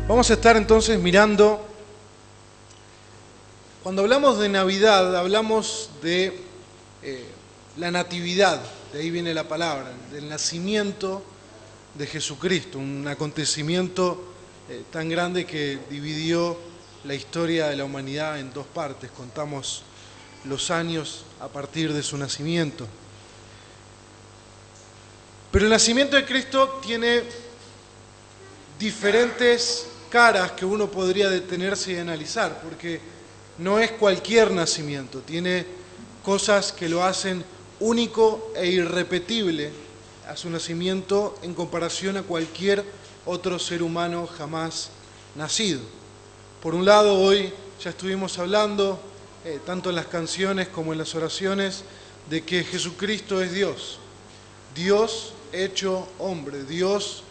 Vamos a estar entonces mirando, cuando hablamos de Navidad, hablamos de la natividad, de ahí viene la palabra, del nacimiento de Jesucristo, un acontecimiento tan grande que dividió la historia de la humanidad en dos partes. Contamos los años a partir de su nacimiento. Pero el nacimiento de Cristo tiene diferentes caras que uno podría detenerse y analizar, porque no es cualquier nacimiento, tiene cosas que lo hacen único e irrepetible a su nacimiento en comparación a cualquier otro ser humano jamás nacido. Por un lado, hoy ya estuvimos hablando, tanto en las canciones como en las oraciones, de que Jesucristo es Dios, Dios hecho hombre, Dios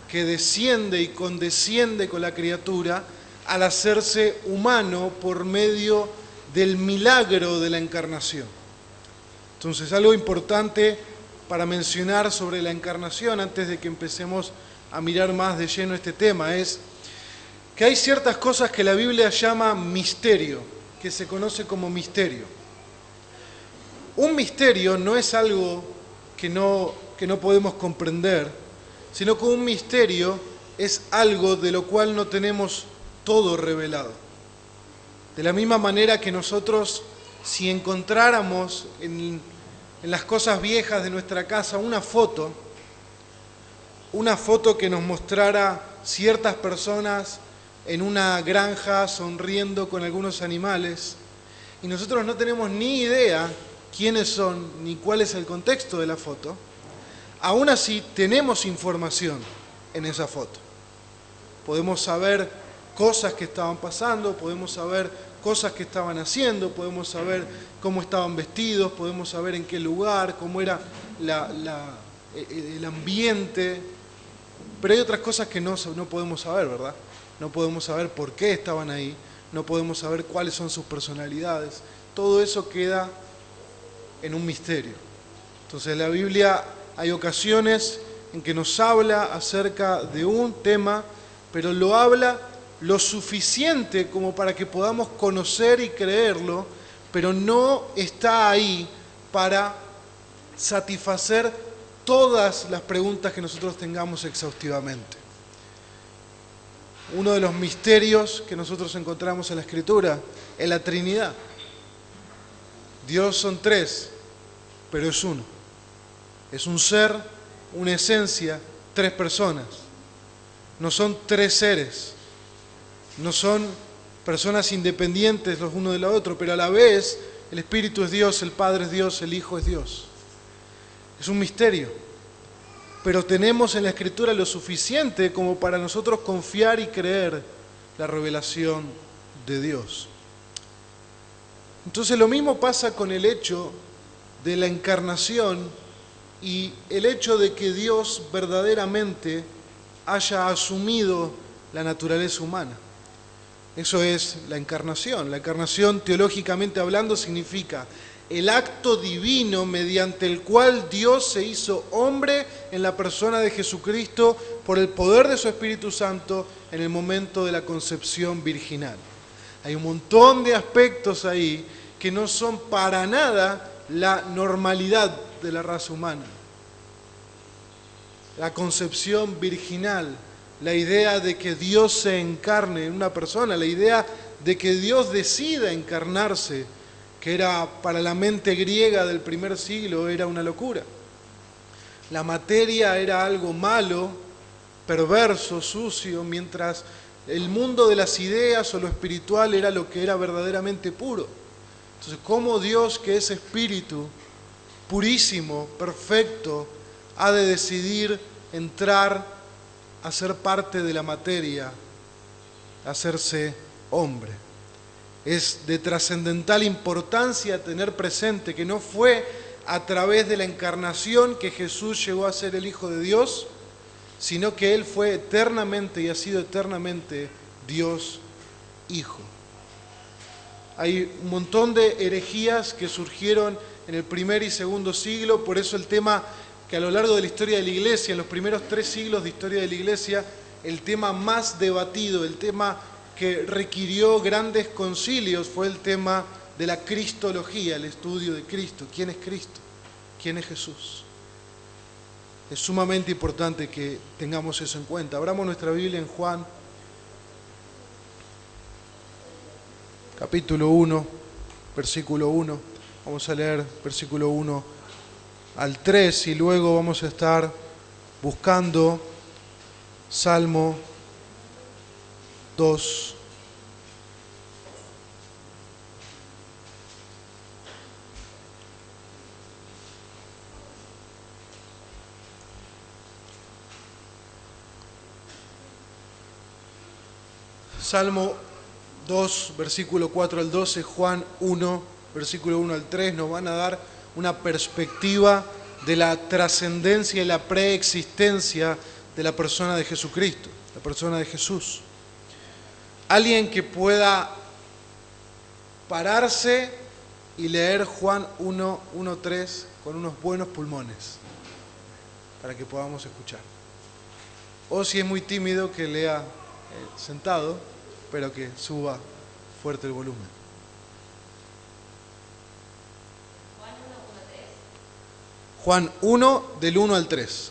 que desciende y condesciende con la criatura al hacerse humano por medio del milagro de la encarnación. Entonces, algo importante para mencionar sobre la encarnación, antes de que empecemos a mirar más de lleno este tema, es que hay ciertas cosas que la Biblia llama misterio, que se conoce como misterio. Un misterio no es algo que no podemos comprender, sino que un misterio es algo de lo cual no tenemos todo revelado. De la misma manera que nosotros, si encontráramos en las cosas viejas de nuestra casa una foto que nos mostrara ciertas personas en una granja sonriendo con algunos animales, y nosotros no tenemos ni idea quiénes son ni cuál es el contexto de la foto, aún así tenemos información en esa foto. Podemos saber cosas que estaban pasando, podemos saber cosas que estaban haciendo, podemos saber cómo estaban vestidos, podemos saber en qué lugar, cómo era el ambiente, pero hay otras cosas que no podemos saber, ¿verdad? No podemos saber por qué estaban ahí, no podemos saber cuáles son sus personalidades. Todo eso queda en un misterio. Entonces, la Biblia hay ocasiones en que nos habla acerca de un tema, pero lo habla lo suficiente como para que podamos conocer y creerlo, pero no está ahí para satisfacer todas las preguntas que nosotros tengamos exhaustivamente. Uno de los misterios que nosotros encontramos en la Escritura es la Trinidad. Dios son tres, pero es uno. Es un ser, una esencia, tres personas. No son tres seres. No son personas independientes los unos de los otros, pero a la vez el Espíritu es Dios, el Padre es Dios, el Hijo es Dios. Es un misterio. Pero tenemos en la Escritura lo suficiente como para nosotros confiar y creer la revelación de Dios. Entonces lo mismo pasa con el hecho de la encarnación y el hecho de que Dios verdaderamente haya asumido la naturaleza humana. Eso es la encarnación. La encarnación, teológicamente hablando, significa el acto divino mediante el cual Dios se hizo hombre en la persona de Jesucristo por el poder de su Espíritu Santo en el momento de la concepción virginal. Hay un montón de aspectos ahí que no son para nada la normalidad de la raza humana. La concepción virginal, la idea de que Dios se encarne en una persona, la idea de que Dios decida encarnarse, que era para la mente griega del primer siglo, era una locura. La materia era algo malo, perverso, sucio, mientras el mundo de las ideas o lo espiritual era lo que era verdaderamente puro. Entonces, ¿cómo Dios, que es espíritu, purísimo, perfecto, ha de decidir entrar a ser parte de la materia, a hacerse hombre? Es de trascendental importancia tener presente que no fue a través de la encarnación que Jesús llegó a ser el Hijo de Dios, sino que Él fue eternamente y ha sido eternamente Dios Hijo. Hay un montón de herejías que surgieron en el primer y segundo siglo, por eso el tema que a lo largo de la historia de la Iglesia, en los primeros 3 siglos de historia de la Iglesia, el tema más debatido, el tema que requirió grandes concilios fue el tema de la cristología, el estudio de Cristo. ¿Quién es Cristo? ¿Quién es Jesús? Es sumamente importante que tengamos eso en cuenta. Abramos nuestra Biblia en Juan, capítulo 1, versículo 1. Vamos a leer versículo 1 al 3 y luego vamos a estar buscando Salmo 2. Salmo 2, versículo 4 al 12, Juan 1, versículo 1 al 3, nos van a dar una perspectiva de la trascendencia y la preexistencia de la persona de Jesucristo, la persona de Jesús. Alguien que pueda pararse y leer Juan 1, 1, 3 con unos buenos pulmones, para que podamos escuchar. O si es muy tímido, que lea sentado, pero que suba fuerte el volumen. Juan 1, del 1 al 3. Dice,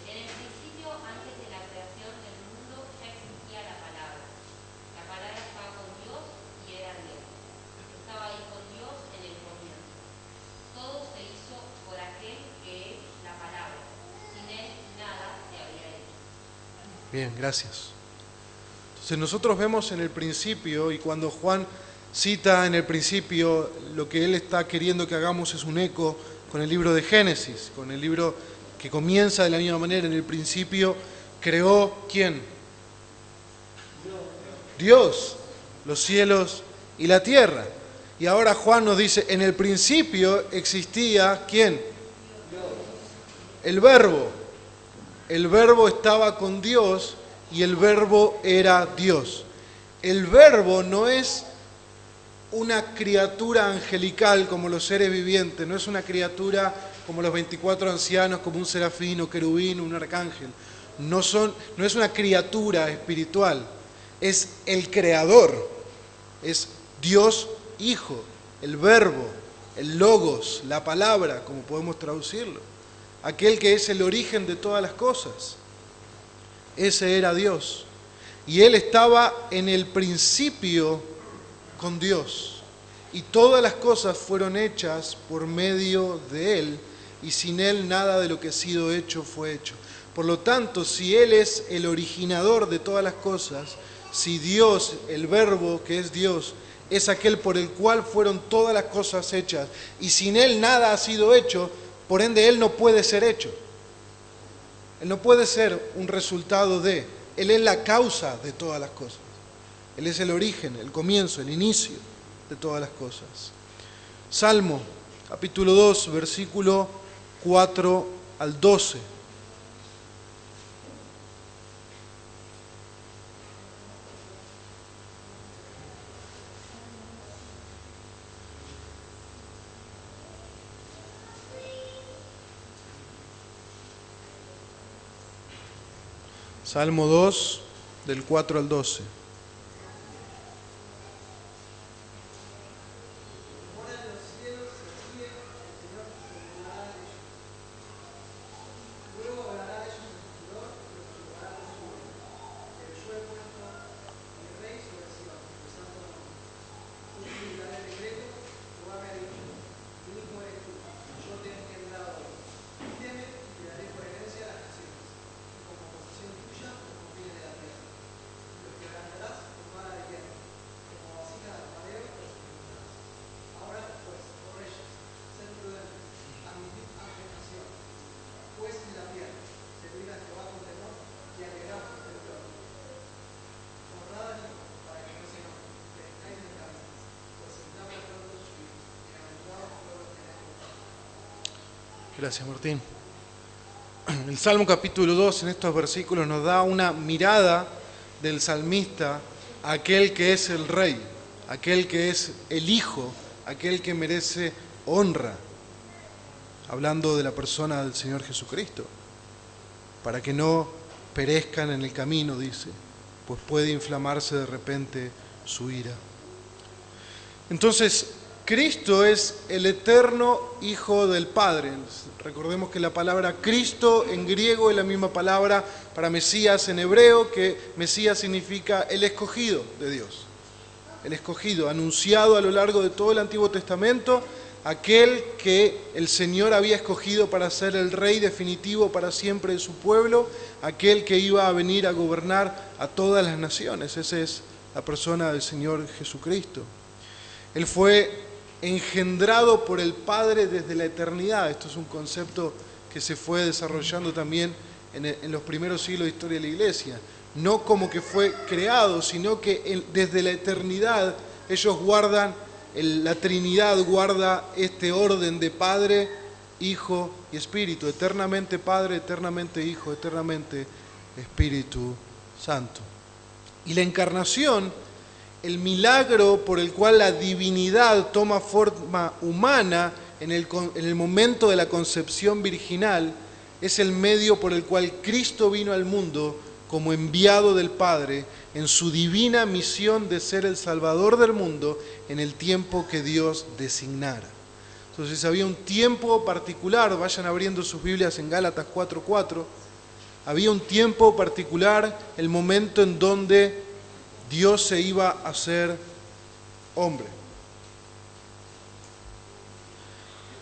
en el principio, antes de la creación del mundo, ya existía la palabra. La palabra estaba con Dios y era Dios. Estaba ahí con Dios en el comienzo. Todo se hizo por aquel que es la palabra. Sin él nada se había hecho. Bien, gracias. Entonces nosotros vemos en el principio, y cuando Juan cita en el principio, lo que él está queriendo que hagamos es un eco con el libro de Génesis, con el libro que comienza de la misma manera. En el principio creó, ¿quién? Dios, los cielos y la tierra. Y ahora Juan nos dice, en el principio existía, ¿quién? El Verbo. El Verbo estaba con Dios y el Verbo era Dios. El Verbo no es una criatura angelical como los seres vivientes, no es una criatura como los 24 ancianos, como un serafín, o querubín, un arcángel. No es una criatura espiritual, es el Creador, es Dios Hijo, el Verbo, el Logos, la palabra, como podemos traducirlo, aquel que es el origen de todas las cosas. Ese era Dios. Y Él estaba en el principio con Dios. Y todas las cosas fueron hechas por medio de Él. Y sin Él nada de lo que ha sido hecho fue hecho. Por lo tanto, si Él es el originador de todas las cosas, si Dios, el Verbo que es Dios, es aquel por el cual fueron todas las cosas hechas, y sin Él nada ha sido hecho, por ende Él no puede ser hecho. Él no puede ser un resultado de, Él es la causa de todas las cosas. Él es el origen, el comienzo, el inicio de todas las cosas. Salmo, capítulo 2, versículo 4 al 12. Salmo 2, del 4 al 12. Gracias, Martín. El Salmo capítulo 2 en estos versículos nos da una mirada del salmista a aquel que es el Rey, aquel que es el Hijo, aquel que merece honra, hablando de la persona del Señor Jesucristo, para que no perezcan en el camino, dice, pues puede inflamarse de repente su ira. Entonces, Cristo es el eterno Hijo del Padre. Recordemos que la palabra Cristo en griego es la misma palabra para Mesías en hebreo, que Mesías significa el escogido de Dios. El escogido, anunciado a lo largo de todo el Antiguo Testamento, aquel que el Señor había escogido para ser el rey definitivo para siempre de su pueblo, aquel que iba a venir a gobernar a todas las naciones. Esa es la persona del Señor Jesucristo. Él fue engendrado por el Padre desde la eternidad. Esto es un concepto que se fue desarrollando también en los primeros siglos de historia de la Iglesia. No como que fue creado, sino que desde la eternidad ellos guardan, la Trinidad guarda este orden de Padre, Hijo y Espíritu. Eternamente Padre, eternamente Hijo, eternamente Espíritu Santo. Y la encarnación, el milagro por el cual la divinidad toma forma humana en el momento de la concepción virginal, es el medio por el cual Cristo vino al mundo como enviado del Padre en su divina misión de ser el Salvador del mundo en el tiempo que Dios designara. Entonces había un tiempo particular, vayan abriendo sus Biblias en Gálatas 4:4, había un tiempo particular, el momento en donde Dios se iba a hacer hombre.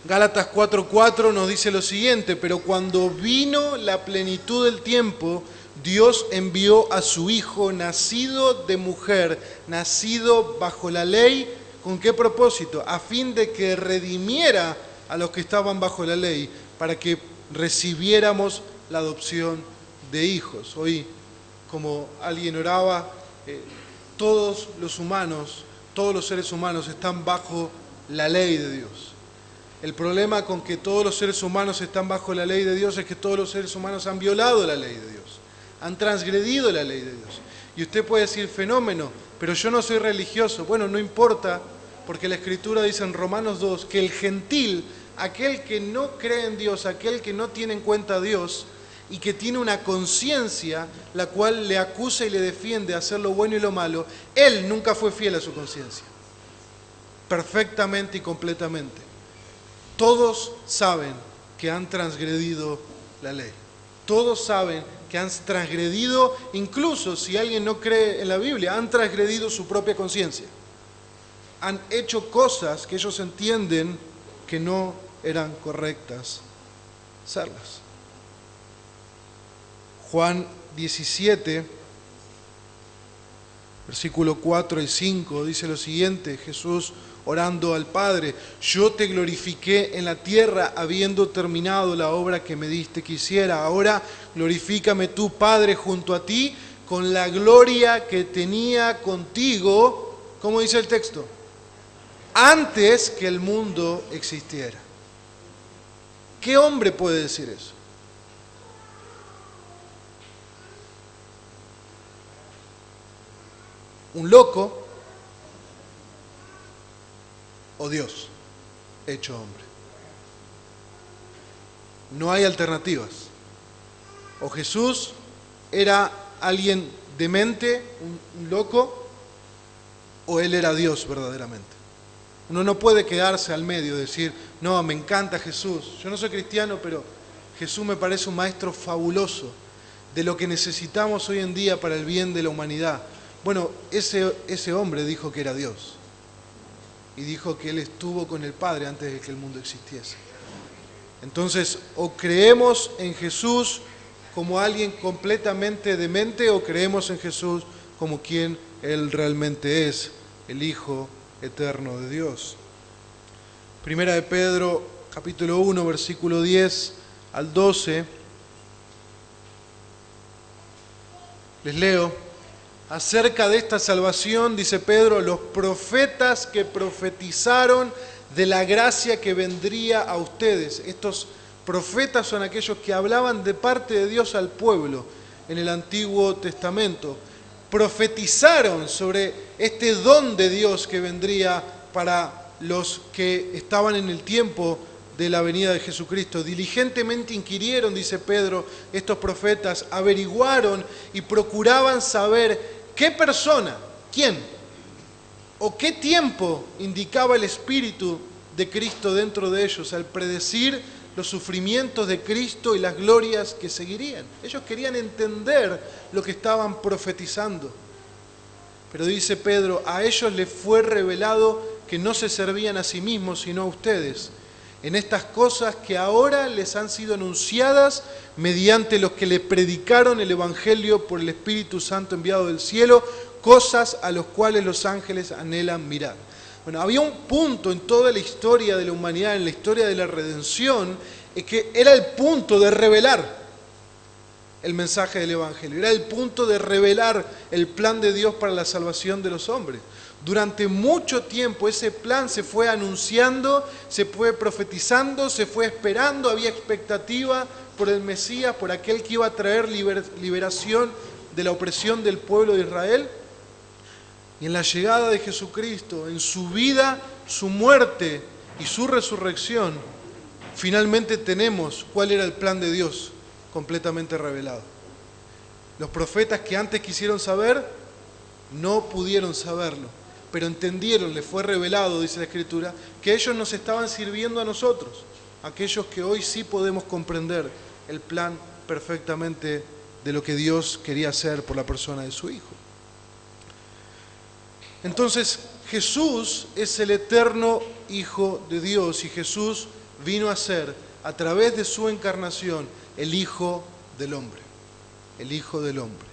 Gálatas 4:4 nos dice lo siguiente: pero cuando vino la plenitud del tiempo, Dios envió a su Hijo, nacido de mujer, nacido bajo la ley. ¿Con qué propósito? A fin de que redimiera a los que estaban bajo la ley, para que recibiéramos la adopción de hijos. Hoy, como alguien oraba, todos los seres humanos están bajo la ley de Dios. El problema con que todos los seres humanos están bajo la ley de Dios es que todos los seres humanos han violado la ley de Dios, han transgredido la ley de Dios. Y usted puede decir, fenómeno, pero yo no soy religioso. Bueno, no importa, porque la Escritura dice en Romanos 2 que el gentil, aquel que no cree en Dios, aquel que no tiene en cuenta a Dios, y que tiene una conciencia la cual le acusa y le defiende hacer lo bueno y lo malo, él nunca fue fiel a su conciencia, perfectamente y completamente. Todos saben que han transgredido la ley. Todos saben que han transgredido, incluso si alguien no cree en la Biblia, han transgredido su propia conciencia. Han hecho cosas que ellos entienden que no eran correctas hacerlas. Juan 17, versículo 4 y 5, dice lo siguiente: Jesús orando al Padre: yo te glorifiqué en la tierra habiendo terminado la obra que me diste que hiciera. Ahora glorifícame tú, Padre, junto a ti con la gloria que tenía contigo. ¿Cómo dice el texto? Antes que el mundo existiera. ¿Qué hombre puede decir eso? ¿Un loco o Dios hecho hombre? No hay alternativas. O Jesús era alguien demente, un loco, o Él era Dios verdaderamente. Uno no puede quedarse al medio y decir, no, me encanta Jesús. Yo no soy cristiano, pero Jesús me parece un maestro fabuloso de lo que necesitamos hoy en día para el bien de la humanidad. Bueno, ese hombre dijo que era Dios y dijo que Él estuvo con el Padre antes de que el mundo existiese. Entonces, o creemos en Jesús como alguien completamente demente, o creemos en Jesús como quien Él realmente es, el Hijo eterno de Dios. Primera de Pedro, capítulo 1, versículo 10 al 12. Les leo. Acerca de esta salvación, dice Pedro, los profetas que profetizaron de la gracia que vendría a ustedes. Estos profetas son aquellos que hablaban de parte de Dios al pueblo en el Antiguo Testamento. Profetizaron sobre este don de Dios que vendría para los que estaban en el tiempo de la venida de Jesucristo. Diligentemente inquirieron, dice Pedro, estos profetas, averiguaron y procuraban saber qué persona, quién o qué tiempo indicaba el Espíritu de Cristo dentro de ellos al predecir los sufrimientos de Cristo y las glorias que seguirían. Ellos querían entender lo que estaban profetizando. Pero dice Pedro, a ellos les fue revelado que no se servían a sí mismos, sino a ustedes, en estas cosas que ahora les han sido anunciadas mediante los que le predicaron el Evangelio por el Espíritu Santo enviado del cielo, cosas a los cuales los ángeles anhelan mirar. Bueno, había un punto en toda la historia de la humanidad, en la historia de la redención, que era el punto de revelar el mensaje del Evangelio, era el punto de revelar el plan de Dios para la salvación de los hombres. Durante mucho tiempo ese plan se fue anunciando, se fue profetizando, se fue esperando, había expectativa por el Mesías, por aquel que iba a traer liberación de la opresión del pueblo de Israel. Y en la llegada de Jesucristo, en su vida, su muerte y su resurrección, finalmente tenemos cuál era el plan de Dios completamente revelado. Los profetas que antes quisieron saber, no pudieron saberlo, pero entendieron, les fue revelado, dice la Escritura, que ellos nos estaban sirviendo a nosotros, aquellos que hoy sí podemos comprender el plan perfectamente de lo que Dios quería hacer por la persona de su Hijo. Entonces, Jesús es el eterno Hijo de Dios y Jesús vino a ser, a través de su encarnación, el Hijo del Hombre. El Hijo del Hombre.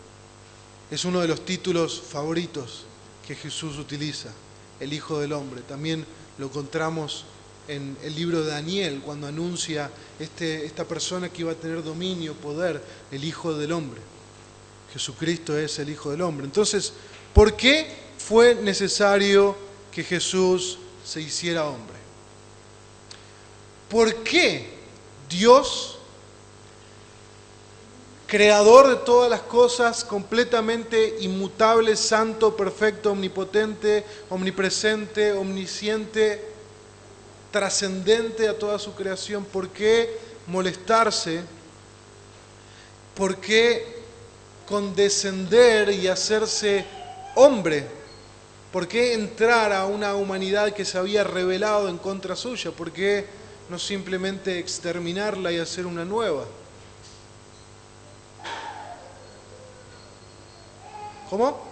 Es uno de los títulos favoritos que Jesús utiliza, el Hijo del Hombre. También lo encontramos en el libro de Daniel, cuando anuncia esta persona que iba a tener dominio, poder, el Hijo del Hombre. Jesucristo es el Hijo del Hombre. Entonces, ¿por qué fue necesario que Jesús se hiciera hombre? ¿Por qué Dios, creador de todas las cosas, completamente inmutable, santo, perfecto, omnipotente, omnipresente, omnisciente, trascendente a toda su creación, por qué molestarse? ¿Por qué condescender y hacerse hombre? ¿Por qué entrar a una humanidad que se había rebelado en contra suya? ¿Por qué no simplemente exterminarla y hacer una nueva? ¿Cómo?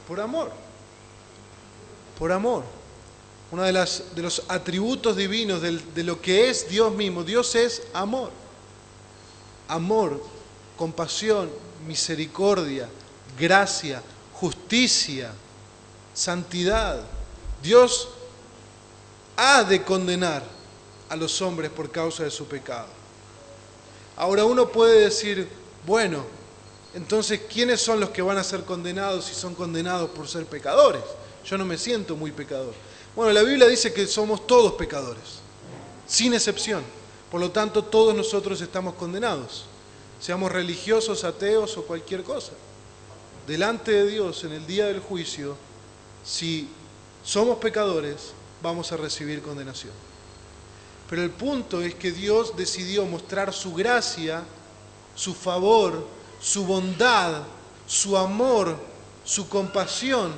Por amor. Por amor. Uno de los atributos divinos de lo que es Dios mismo. Dios es amor. Amor, compasión, misericordia, gracia, justicia, santidad. Dios ha de condenar a los hombres por causa de su pecado. Ahora uno puede decir, bueno, entonces, ¿quiénes son los que van a ser condenados si son condenados por ser pecadores? Yo no me siento muy pecador. Bueno, la Biblia dice que somos todos pecadores, sin excepción. Por lo tanto, todos nosotros estamos condenados, seamos religiosos, ateos o cualquier cosa. Delante de Dios, en el día del juicio, si somos pecadores, vamos a recibir condenación. Pero el punto es que Dios decidió mostrar su gracia, su favor, su bondad, su amor, su compasión,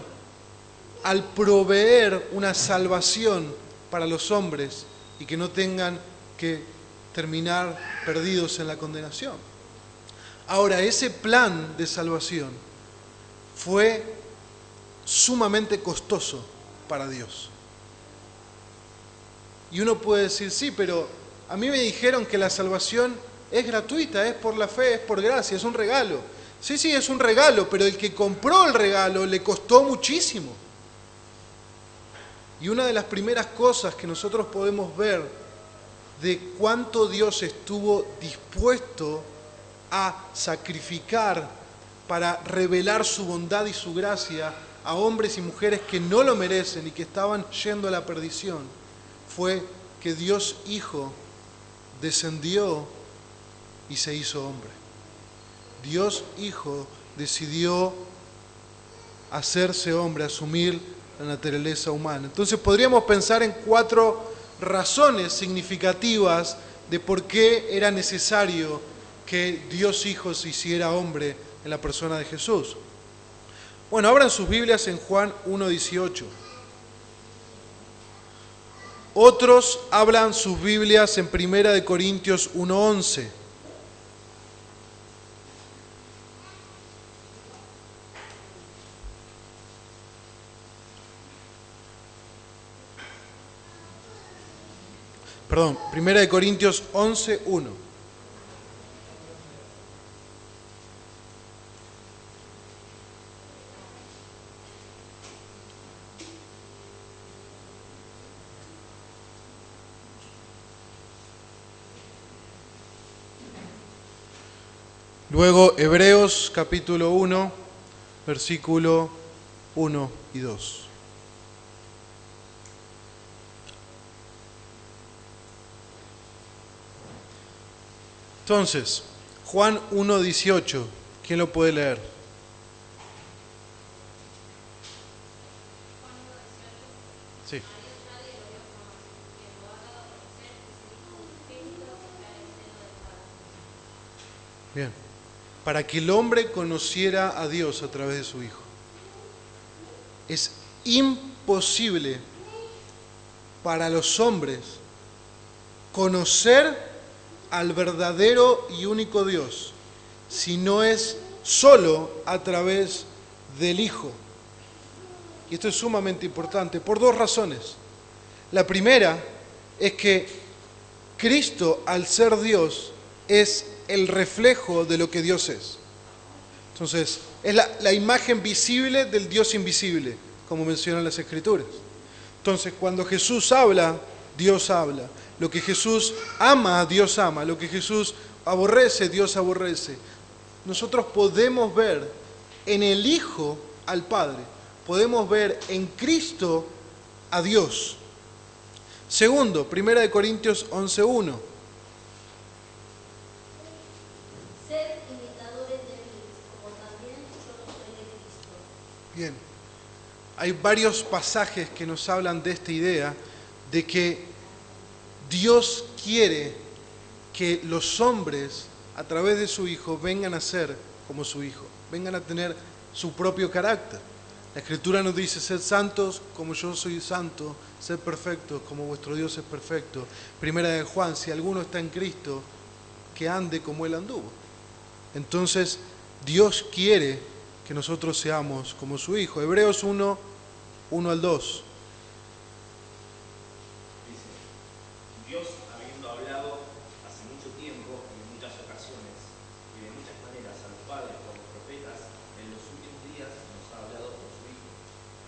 al proveer una salvación para los hombres y que no tengan que terminar perdidos en la condenación. Ahora, ese plan de salvación fue sumamente costoso para Dios. Y uno puede decir, sí, pero a mí me dijeron que la salvación es gratuita, es por la fe, es por gracia, es un regalo. Sí, es un regalo, pero el que compró el regalo le costó muchísimo. Y una de las primeras cosas que nosotros podemos ver de cuánto Dios estuvo dispuesto a sacrificar para revelar su bondad y su gracia a hombres y mujeres que no lo merecen y que estaban yendo a la perdición, fue que Dios Hijo descendió y se hizo hombre. Dios Hijo decidió hacerse hombre, asumir la naturaleza humana. Entonces podríamos pensar en cuatro razones significativas de por qué era necesario que Dios Hijo se hiciera hombre en la persona de Jesús. Bueno, abran sus Biblias en Juan 1:18. Otros abran sus Biblias en 1 Corintios 1:11. Perdón, 1 Corintios 11:1. Luego Hebreos capítulo 1, versículo 1 y 2. Entonces, Juan 1:18, ¿quién lo puede leer? Sí. Bien. Para que el hombre conociera a Dios a través de su Hijo. Es imposible para los hombres conocer al verdadero y único Dios si no es solo a través del Hijo. Y esto es sumamente importante por dos razones. La primera es que Cristo, al ser Dios, es el reflejo de lo que Dios es. Entonces, es la imagen visible del Dios invisible, como mencionan las Escrituras. Entonces, cuando Jesús habla, Dios habla. Lo que Jesús ama, Dios ama. Lo que Jesús aborrece, Dios aborrece. Nosotros podemos ver en el Hijo al Padre. Podemos ver en Cristo a Dios. Segundo, 1 Corintios 11:1. Sed imitadores de mí, como también yo soy de Cristo. Bien, hay varios pasajes que nos hablan de esta idea de que Dios quiere que los hombres, a través de su Hijo, vengan a ser como su Hijo, vengan a tener su propio carácter. La Escritura nos dice, sed santos como yo soy santo, sed perfectos como vuestro Dios es perfecto. Primera de Juan, si alguno está en Cristo, que ande como Él anduvo. Entonces, Dios quiere que nosotros seamos como su Hijo. Hebreos 1, 1 al 2. Dice, Dios, habiendo hablado hace mucho tiempo y en muchas ocasiones y de muchas maneras a los padres por los profetas, en los últimos días nos ha hablado por su Hijo,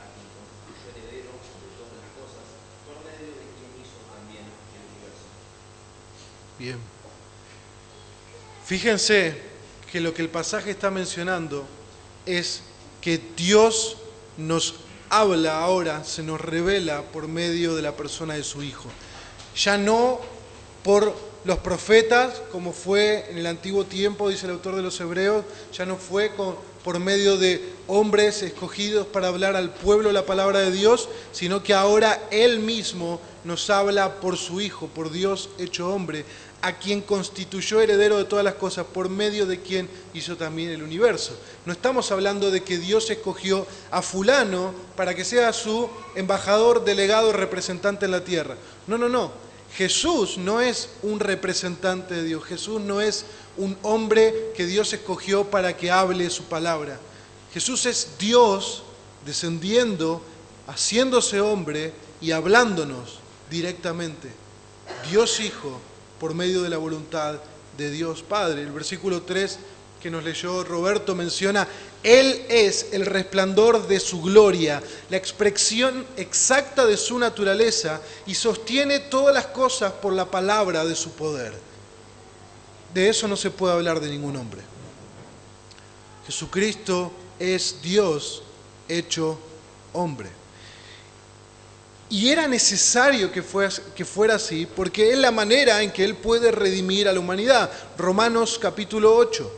a quien constituyó heredero de todas las cosas, por medio de quien hizo también el universo. Bien. Fíjense que lo que el pasaje está mencionando es que Dios nos habla ahora, se nos revela por medio de la persona de su Hijo. Ya no por los profetas, como fue en el antiguo tiempo, dice el autor de los Hebreos, ya no fue por medio de hombres escogidos para hablar al pueblo la palabra de Dios, sino que ahora Él mismo nos habla por su Hijo, por Dios hecho hombre, a quien constituyó heredero de todas las cosas, por medio de quien hizo también el universo. No estamos hablando de que Dios escogió a fulano para que sea su embajador, delegado, representante en la tierra. No, no, no. Jesús no es un representante de Dios. Jesús no es un hombre que Dios escogió para que hable su palabra. Jesús es Dios descendiendo, haciéndose hombre y hablándonos directamente. Dios Hijo, por medio de la voluntad de Dios Padre. El versículo 3 que nos leyó Roberto menciona, Él es el resplandor de su gloria, la expresión exacta de su naturaleza y sostiene todas las cosas por la palabra de su poder. De eso no se puede hablar de ningún hombre. Jesucristo es Dios hecho hombre. Y era necesario que fuera así, porque es la manera en que Él puede redimir a la humanidad. Romanos capítulo 8,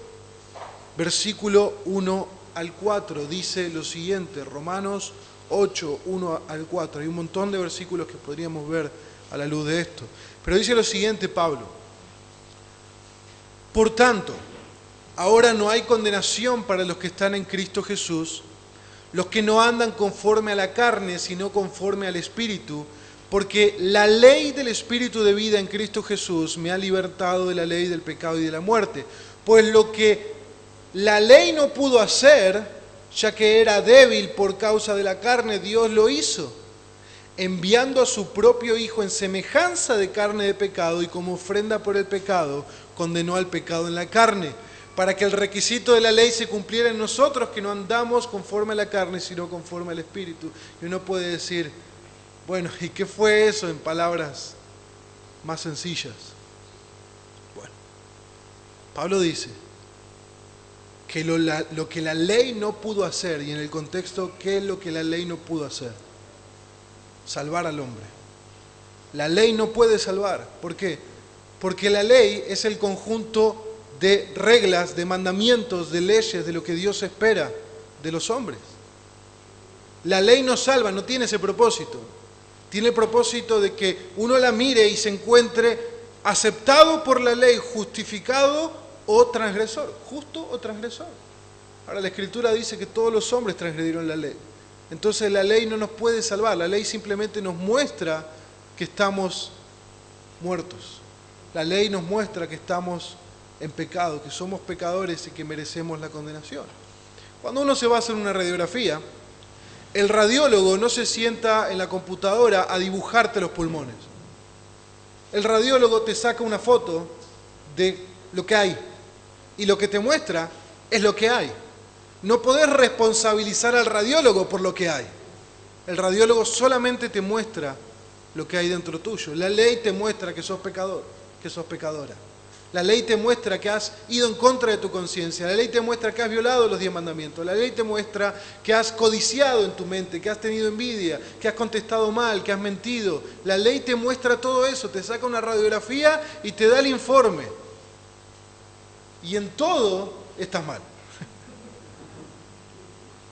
versículo 1 al 4, dice lo siguiente, Romanos 8, 1 al 4. Hay un montón de versículos que podríamos ver a la luz de esto. Pero dice lo siguiente Pablo: por tanto, ahora no hay condenación para los que están en Cristo Jesús, los que no andan conforme a la carne, sino conforme al Espíritu, porque la ley del Espíritu de vida en Cristo Jesús me ha libertado de la ley del pecado y de la muerte. Pues lo que la ley no pudo hacer, ya que era débil por causa de la carne, Dios lo hizo, enviando a su propio Hijo en semejanza de carne de pecado, y como ofrenda por el pecado, condenó al pecado en la carne, para que el requisito de la ley se cumpliera en nosotros, que no andamos conforme a la carne, sino conforme al Espíritu. Y uno puede decir, bueno, ¿y qué fue eso en palabras más sencillas? Bueno, Pablo dice que lo que la ley no pudo hacer, y en el contexto, ¿qué es lo que la ley no pudo hacer? Salvar al hombre. La ley no puede salvar. ¿Por qué? Porque la ley es el conjunto de reglas, de mandamientos, de leyes, de lo que Dios espera de los hombres. La ley no salva, no tiene ese propósito. Tiene el propósito de que uno la mire y se encuentre aceptado por la ley, justificado o transgresor, justo o transgresor. Ahora la Escritura dice que todos los hombres transgredieron la ley. Entonces la ley no nos puede salvar, la ley simplemente nos muestra que estamos muertos. La ley nos muestra que estamos en pecado, que somos pecadores y que merecemos la condenación. Cuando uno se va a hacer una radiografía, el radiólogo no se sienta en la computadora a dibujarte los pulmones. El radiólogo te saca una foto de lo que hay, y lo que te muestra es lo que hay. No podés responsabilizar al radiólogo por lo que hay. El radiólogo solamente te muestra lo que hay dentro tuyo. La ley te muestra que sos pecador, que sos pecadora. La ley te muestra que has ido en contra de tu conciencia. La ley te muestra que has violado los 10 mandamientos. La ley te muestra que has codiciado en tu mente, que has tenido envidia, que has contestado mal, que has mentido. La ley te muestra todo eso, te saca una radiografía y te da el informe. Y en todo estás mal.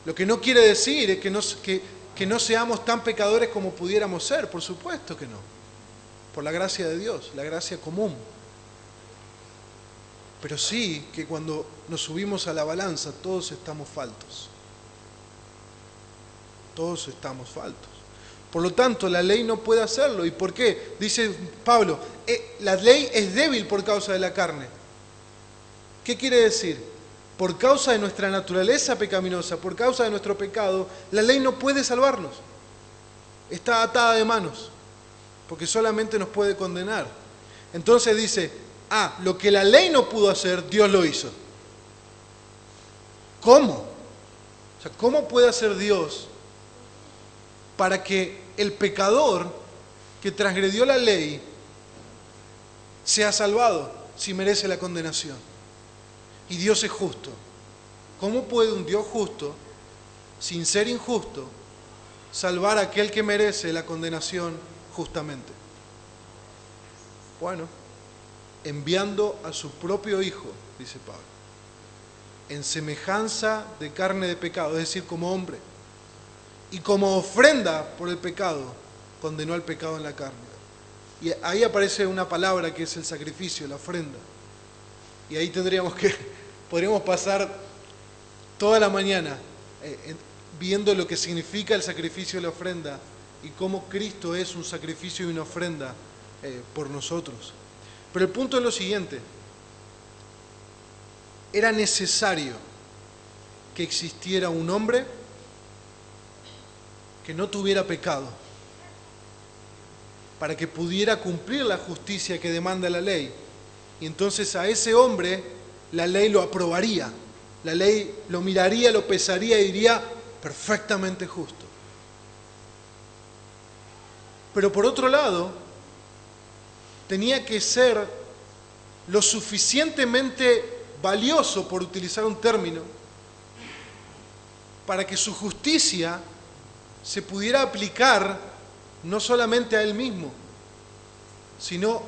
Lo que no quiere decir es que no seamos tan pecadores como pudiéramos ser. Por supuesto que no. Por la gracia de Dios, la gracia común. Pero sí que cuando nos subimos a la balanza, todos estamos faltos. Todos estamos faltos. Por lo tanto, la ley no puede hacerlo. ¿Y por qué? Dice Pablo, la ley es débil por causa de la carne. ¿Qué quiere decir? Por causa de nuestra naturaleza pecaminosa, por causa de nuestro pecado, la ley no puede salvarnos. Está atada de manos, porque solamente nos puede condenar. Entonces dice, lo que la ley no pudo hacer, Dios lo hizo. ¿Cómo? O sea, ¿cómo puede hacer Dios para que el pecador que transgredió la ley sea salvado si merece la condenación? Y Dios es justo. ¿Cómo puede un Dios justo, sin ser injusto, salvar a aquel que merece la condenación justamente? Bueno, enviando a su propio Hijo, dice Pablo, en semejanza de carne de pecado, es decir, como hombre, y como ofrenda por el pecado, condenó al pecado en la carne. Y ahí aparece una palabra que es el sacrificio, la ofrenda. Y ahí podríamos pasar toda la mañana viendo lo que significa el sacrificio y la ofrenda y cómo Cristo es un sacrificio y una ofrenda por nosotros. Pero el punto es lo siguiente: era necesario que existiera un hombre que no tuviera pecado para que pudiera cumplir la justicia que demanda la ley. Y entonces a ese hombre la ley lo aprobaría, la ley lo miraría, lo pesaría y diría, perfectamente justo. Pero por otro lado, tenía que ser lo suficientemente valioso, por utilizar un término, para que su justicia se pudiera aplicar no solamente a él mismo, sino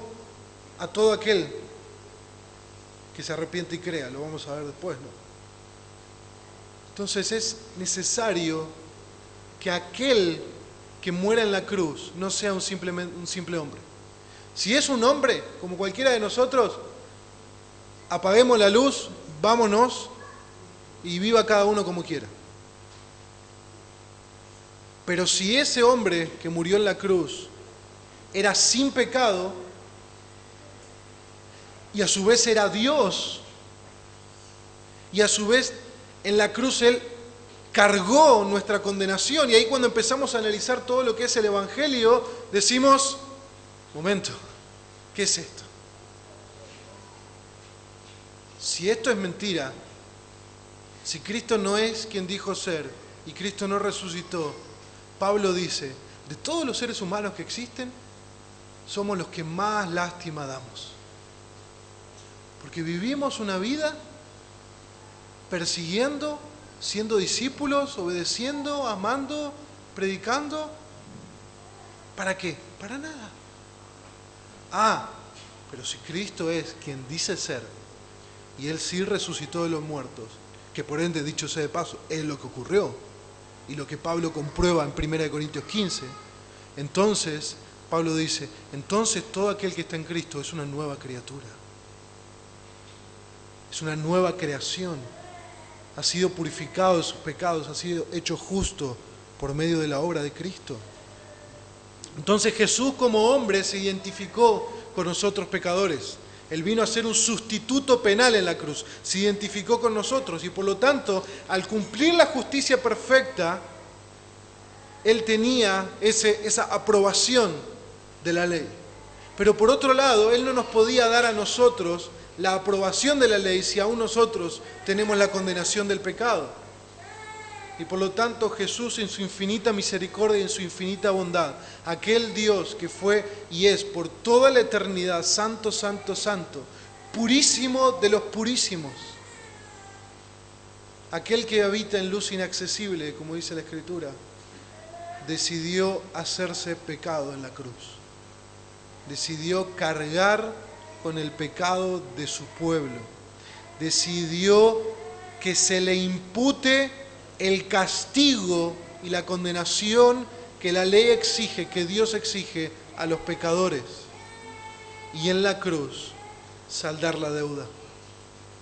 a todo aquel que se arrepiente y crea. Lo vamos a ver después, ¿no? Entonces es necesario que aquel que muera en la cruz no sea un simple hombre. Si es un hombre, como cualquiera de nosotros, apaguemos la luz, vámonos y viva cada uno como quiera. Pero si ese hombre que murió en la cruz era sin pecado y a su vez era Dios, y a su vez en la cruz Él cargó nuestra condenación, y ahí cuando empezamos a analizar todo lo que es el Evangelio, decimos, momento, ¿qué es esto? Si esto es mentira, si Cristo no es quien dijo ser y Cristo no resucitó, Pablo dice, de todos los seres humanos que existen, somos los que más lástima damos. Porque vivimos una vida persiguiendo, siendo discípulos, obedeciendo, amando, predicando. ¿Para qué? Para nada. Pero si Cristo es quien dice ser, y Él sí resucitó de los muertos, que por ende, dicho sea de paso, es lo que ocurrió, y lo que Pablo comprueba en 1 Corintios 15, entonces, Pablo dice, entonces todo aquel que está en Cristo es una nueva criatura. Es una nueva creación. Ha sido purificado de sus pecados, ha sido hecho justo por medio de la obra de Cristo. Entonces Jesús como hombre se identificó con nosotros pecadores. Él vino a ser un sustituto penal en la cruz. Se identificó con nosotros y por lo tanto, al cumplir la justicia perfecta, Él tenía esa aprobación de la ley. Pero por otro lado, Él no nos podía dar a nosotros la aprobación de la ley si aún nosotros tenemos la condenación del pecado. Y por lo tanto Jesús en su infinita misericordia y en su infinita bondad, aquel Dios que fue y es por toda la eternidad santo, santo, santo, purísimo de los purísimos, aquel que habita en luz inaccesible, como dice la Escritura, decidió hacerse pecado en la cruz. Decidió cargar con el pecado de su pueblo. Decidió que se le impute el castigo y la condenación que la ley exige, que Dios exige a los pecadores. Y en la cruz saldar la deuda.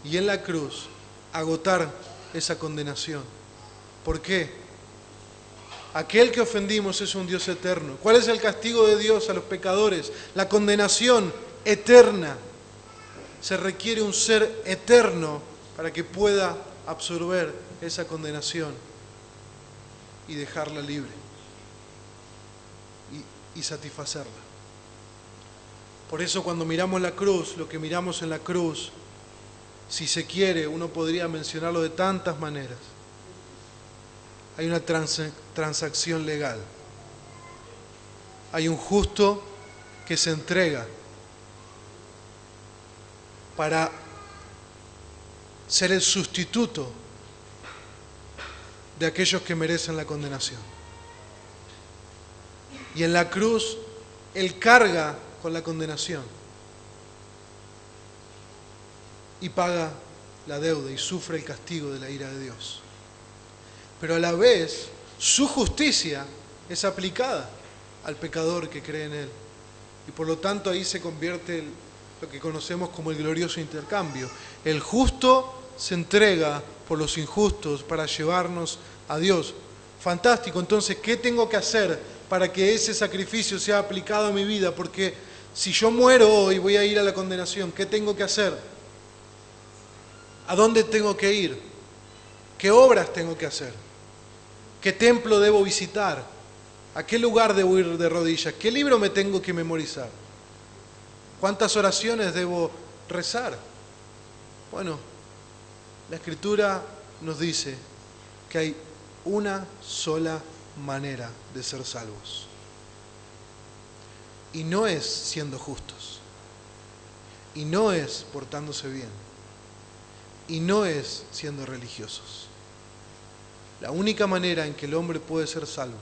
Y en la cruz agotar esa condenación. ¿Por qué? Aquel que ofendimos es un Dios eterno. ¿Cuál es el castigo de Dios a los pecadores? La condenación eterna. Se requiere un ser eterno para que pueda absorber esa condenación y dejarla libre y satisfacerla. Por eso cuando miramos la cruz, lo que miramos en la cruz, si se quiere, uno podría mencionarlo de tantas maneras. Hay una transacción legal. Hay un justo que se entrega para ser el sustituto de aquellos que merecen la condenación. Y en la cruz, Él carga con la condenación y paga la deuda y sufre el castigo de la ira de Dios. Pero a la vez, su justicia es aplicada al pecador que cree en Él. Y por lo tanto ahí se convierte lo que conocemos como el glorioso intercambio. El justo se entrega por los injustos para llevarnos a Dios. Fantástico. Entonces, ¿qué tengo que hacer para que ese sacrificio sea aplicado a mi vida? Porque si yo muero hoy voy a ir a la condenación. ¿Qué tengo que hacer? ¿A dónde tengo que ir? ¿Qué obras tengo que hacer? ¿Qué templo debo visitar? ¿A qué lugar debo ir de rodillas? ¿Qué libro me tengo que memorizar? ¿Cuántas oraciones debo rezar? Bueno, la Escritura nos dice que hay una sola manera de ser salvos. Y no es siendo justos. Y no es portándose bien. Y no es siendo religiosos. La única manera en que el hombre puede ser salvo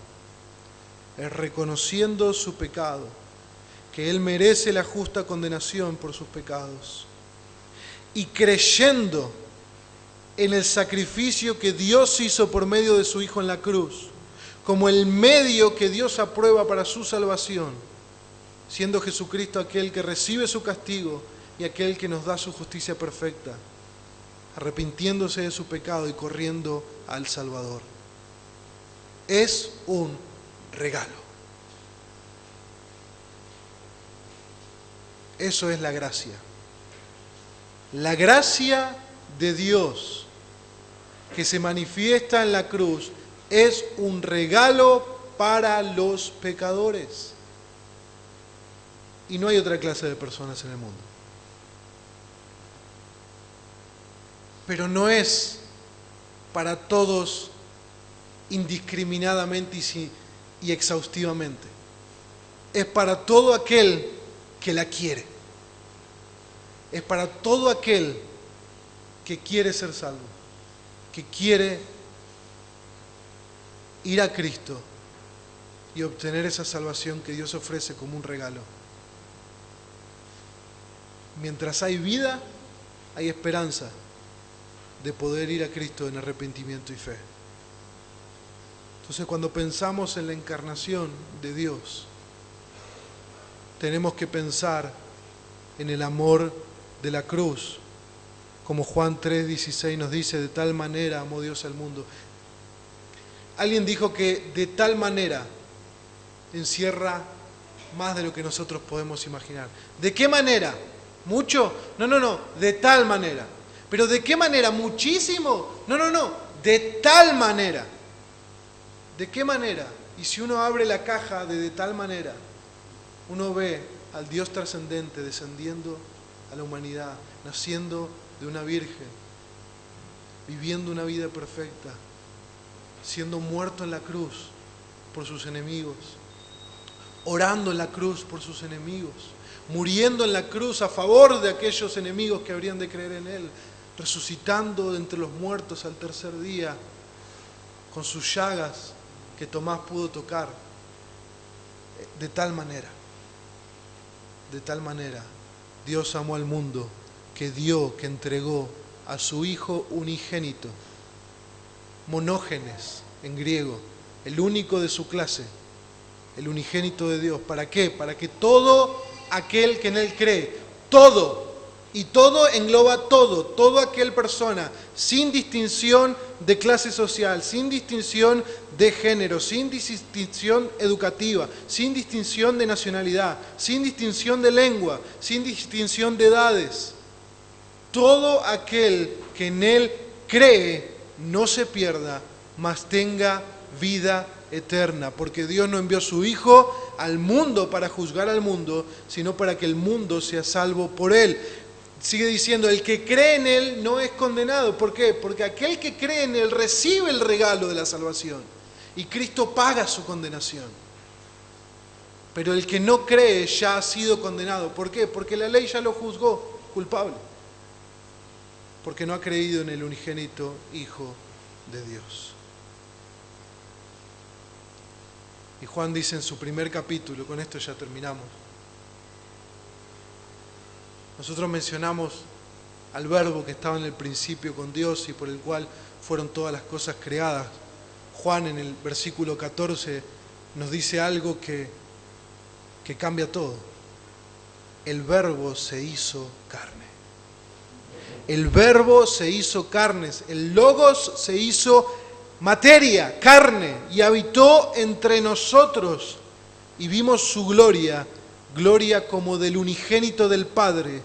es reconociendo su pecado, que él merece la justa condenación por sus pecados, y creyendo en el sacrificio que Dios hizo por medio de su Hijo en la cruz, como el medio que Dios aprueba para su salvación, siendo Jesucristo aquel que recibe su castigo y aquel que nos da su justicia perfecta, arrepintiéndose de su pecado y corriendo al Salvador. Es un regalo. Eso es la gracia. La gracia de Dios que se manifiesta en la cruz es un regalo para los pecadores. Y no hay otra clase de personas en el mundo. Pero no es para todos indiscriminadamente y exhaustivamente. Es para todo aquel que la quiere. Es para todo aquel que quiere ser salvo, que quiere ir a Cristo y obtener esa salvación que Dios ofrece como un regalo. Mientras hay vida, hay esperanza de poder ir a Cristo en arrepentimiento y fe. Entonces, cuando pensamos en la encarnación de Dios, tenemos que pensar en el amor de la cruz, como Juan 3:16 nos dice: de tal manera amó Dios al mundo. Alguien dijo que de tal manera encierra más de lo que nosotros podemos imaginar. ¿De qué manera? ¿Mucho? No, de tal manera. ¿Pero de qué manera? ¿Muchísimo? No, de tal manera. ¿De qué manera? Y si uno abre la caja de tal manera, uno ve al Dios trascendente descendiendo a la humanidad, naciendo de una virgen, viviendo una vida perfecta, siendo muerto en la cruz por sus enemigos, orando en la cruz por sus enemigos, muriendo en la cruz a favor de aquellos enemigos que habrían de creer en Él, resucitando de entre los muertos al tercer día, con sus llagas que Tomás pudo tocar. De tal manera, Dios amó al mundo que dio, que entregó a su Hijo unigénito, monógenes en griego, el único de su clase, el unigénito de Dios. ¿Para qué? Para que todo aquel que en Él cree, todo, y todo engloba todo, toda aquella persona, sin distinción de clase social, sin distinción de género, sin distinción educativa, sin distinción de nacionalidad, sin distinción de lengua, sin distinción de edades, todo aquel que en Él cree no se pierda, mas tenga vida eterna, porque Dios no envió a su Hijo al mundo para juzgar al mundo, sino para que el mundo sea salvo por Él. Sigue diciendo, el que cree en Él no es condenado. ¿Por qué? Porque aquel que cree en Él recibe el regalo de la salvación y Cristo paga su condenación. Pero el que no cree ya ha sido condenado. ¿Por qué? Porque la ley ya lo juzgó culpable, porque no ha creído en el unigénito Hijo de Dios. Y Juan dice en su primer capítulo, con esto ya terminamos, nosotros mencionamos al Verbo que estaba en el principio con Dios y por el cual fueron todas las cosas creadas. Juan en el versículo 14 nos dice algo que cambia todo. El Verbo se hizo carne. El Verbo se hizo carnes. El Logos se hizo materia, carne, y habitó entre nosotros. Y vimos su gloria, gloria como del unigénito del Padre,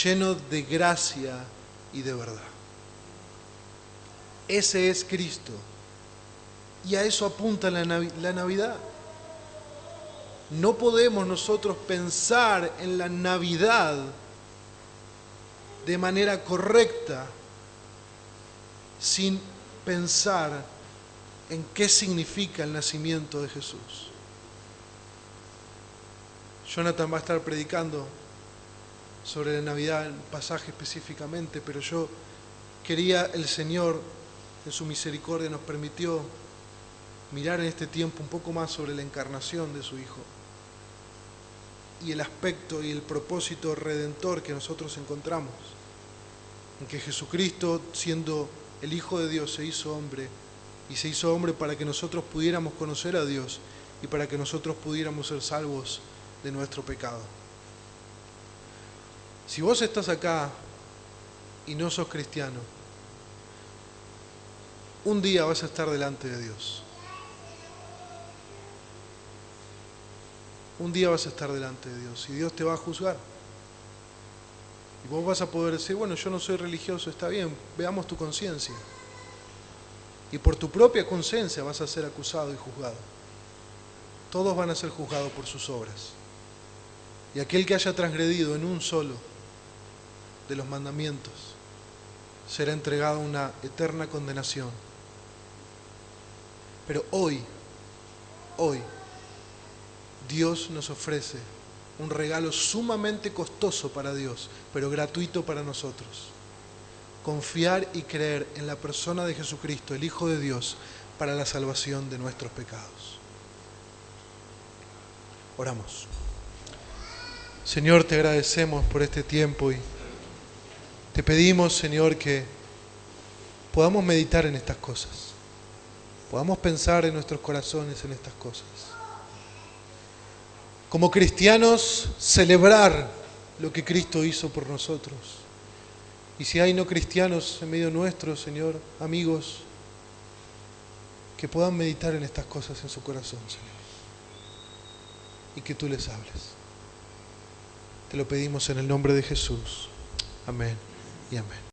lleno de gracia y de verdad. Ese es Cristo. Y a eso apunta la Navidad. No podemos nosotros pensar en la Navidad de manera correcta sin pensar en qué significa el nacimiento de Jesús. Jonathan va a estar predicando sobre la Navidad, el pasaje específicamente, pero yo quería, el Señor en su misericordia nos permitió mirar en este tiempo un poco más sobre la encarnación de su Hijo y el aspecto y el propósito redentor que nosotros encontramos en que Jesucristo, siendo el Hijo de Dios, se hizo hombre y se hizo hombre para que nosotros pudiéramos conocer a Dios y para que nosotros pudiéramos ser salvos de nuestro pecado. Si vos estás acá y no sos cristiano, un día vas a estar delante de Dios. Un día vas a estar delante de Dios y Dios te va a juzgar. Y vos vas a poder decir, bueno, yo no soy religioso, está bien, veamos tu conciencia. Y por tu propia conciencia vas a ser acusado y juzgado. Todos van a ser juzgados por sus obras. Y aquel que haya transgredido en un solo de los mandamientos será entregado a una eterna condenación. Pero hoy, Dios nos ofrece un regalo sumamente costoso para Dios, pero gratuito para nosotros. Confiar y creer en la persona de Jesucristo, el Hijo de Dios, para la salvación de nuestros pecados. Oramos. Señor, te agradecemos por este tiempo y te pedimos, Señor, que podamos meditar en estas cosas. Podamos pensar en nuestros corazones en estas cosas. Como cristianos, celebrar lo que Cristo hizo por nosotros. Y si hay no cristianos en medio nuestro, Señor, amigos, que puedan meditar en estas cosas en su corazón, Señor. Y que tú les hables. Te lo pedimos en el nombre de Jesús. Amén y amén.